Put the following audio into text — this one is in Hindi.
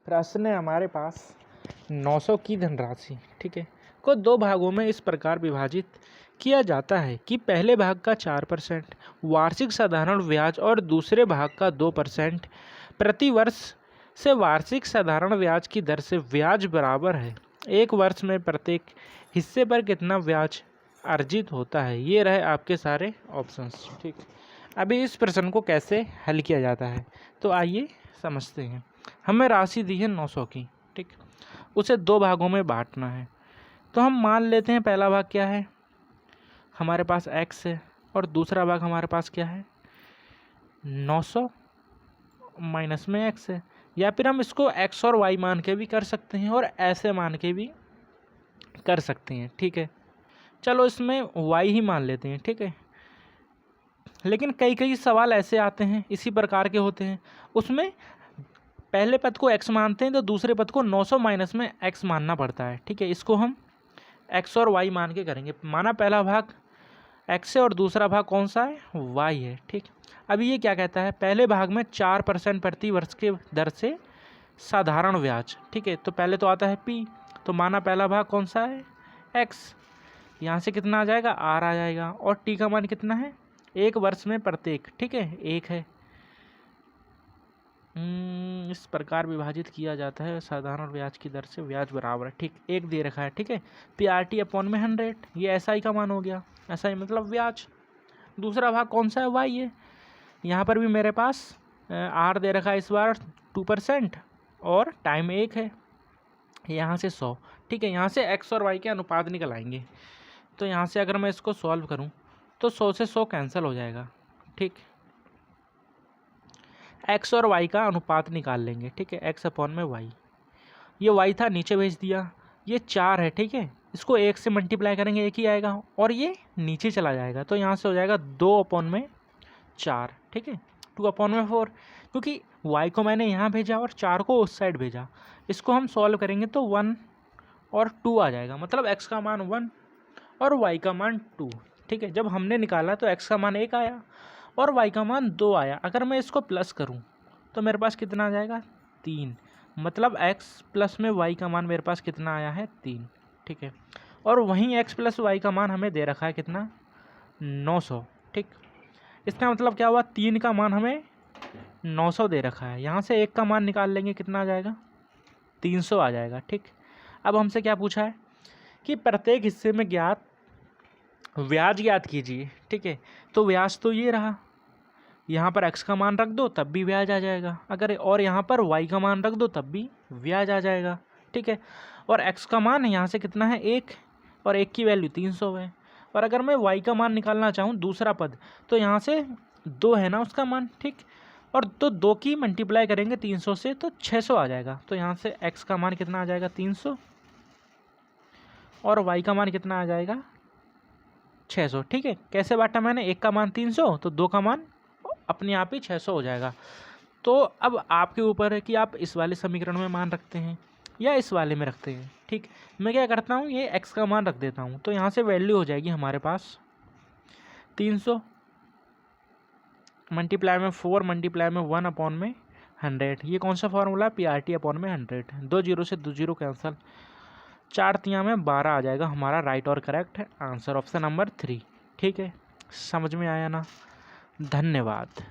प्रश्न है हमारे पास 900 की धनराशि, ठीक है, को दो भागों में इस प्रकार विभाजित किया जाता है कि पहले भाग का 4% वार्षिक साधारण ब्याज और दूसरे भाग का 2% प्रति वर्ष से वार्षिक साधारण ब्याज की दर से ब्याज बराबर है। एक वर्ष में प्रत्येक हिस्से पर कितना ब्याज अर्जित होता है। ये रहे आपके सारे ऑप्शंस, ठीक। अभी इस प्रश्न को कैसे हल किया जाता है तो आइए समझते हैं। हमें राशि दी है 900 की, ठीक, उसे दो भागों में बांटना है। तो हम मान लेते हैं पहला भाग क्या है, हमारे पास x है और दूसरा भाग हमारे पास क्या है 900 माइनस में x है। या फिर हम इसको x और y मान के भी कर सकते हैं और ऐसे मान के भी कर सकते हैं, ठीक है। चलो इसमें y ही मान लेते हैं, ठीक है। लेकिन कई कई सवाल ऐसे आते हैं इसी प्रकार के होते हैं, उसमें पहले पद को x मानते हैं तो दूसरे पद को 900 माइनस में x मानना पड़ता है, ठीक है। इसको हम x और y मान के करेंगे। माना पहला भाग x है और दूसरा भाग कौन सा है y है, ठीक। अभी ये क्या कहता है, पहले भाग में 4% प्रति वर्ष के दर से साधारण ब्याज, ठीक है। तो पहले तो आता है p, तो माना पहला भाग कौन सा है x, यहाँ से कितना आ जाएगा r आ जाएगा और t का मान कितना है एक वर्ष में प्रत्येक, ठीक है, एक है। इस प्रकार विभाजित किया जाता है साधारण ब्याज की दर से ब्याज बराबर है, ठीक, एक दे रखा है, ठीक है। PRT अपॉन में 100, ये SI का मान हो गया, SI मतलब ब्याज। दूसरा भाग कौन सा है y है, यहाँ पर भी मेरे पास r दे रखा है इस बार 2% और टाइम 1 है, यहाँ से 100, ठीक है। यहाँ से x और y के अनुपात निकल आएंगे। तो यहाँ से अगर मैं इसको सॉल्व करूँ तो 100 से 100 कैंसिल हो जाएगा, ठीक। x और y का अनुपात निकाल लेंगे, ठीक है, x अपॉन में y। ये y था नीचे भेज दिया, ये 4 है, ठीक है। इसको 1 से मल्टीप्लाई करेंगे 1 ही आएगा और ये नीचे चला जाएगा, तो यहाँ से हो जाएगा 2 अपॉन में 4, ठीक है, 2 अपॉन में 4, क्योंकि y को मैंने यहाँ भेजा और 4 को उस साइड भेजा। इसको हम सॉल्व करेंगे तो 1 और 2 आ जाएगा, मतलब x का मान 1 और y का मान 2, ठीक है। जब हमने निकाला तो x का मान 1 आया और y का मान 2 आया। अगर मैं इसको प्लस करूं तो मेरे पास कितना आ जाएगा 3, मतलब x प्लस में y का मान मेरे पास कितना आया है 3, ठीक है। और वहीं x प्लस y का मान हमें दे रखा है कितना 900, ठीक। इसका मतलब क्या हुआ, 3 का मान हमें 900 दे रखा है, यहाँ से 1 का मान निकाल लेंगे कितना आ जाएगा 300 आ जाएगा, ठीक। अब हमसे क्या पूछा है कि प्रत्येक हिस्से में ज्ञात ब्याज ज्ञात कीजिए, ठीक है। तो ब्याज तो ये रहा, यहाँ पर x का मान रख दो तब भी ब्याज आ जाएगा, अगर और यहाँ पर y का मान रख दो तब भी ब्याज आ जाएगा, ठीक है। और x का मान यहाँ से कितना है 1 और 1 की वैल्यू 300 है। और अगर मैं y का मान निकालना चाहूँ दूसरा पद, तो यहाँ से 2 है ना उसका मान, ठीक, और तो 2 की मल्टीप्लाई करेंगे 300 से तो 600 आ जाएगा। तो यहाँ से x का मान कितना आ जाएगा 300 और y का मान कितना आ जाएगा 600, ठीक है। कैसे बांटा मैंने, 1 का मान 300 तो 2 का मान अपने आप ही 600 हो जाएगा। तो अब आपके ऊपर है कि आप इस वाले समीकरण में मान रखते हैं या इस वाले में रखते हैं, ठीक। मैं क्या करता हूँ, ये x का मान रख देता हूँ, तो यहाँ से वैल्यू हो जाएगी हमारे पास 300 मल्टीप्लाई में 4 मल्टीप्लाई में 1 अपॉन में 100। ये कौन सा फॉर्मूला, PRT अपॉन में 100। 2 जीरो से 2 जीरो कैंसल, 4 तिया में 12 आ जाएगा हमारा राइट और करेक्ट है आंसर, ऑप्शन नंबर 3, ठीक है। समझ में आया ना, धन्यवाद।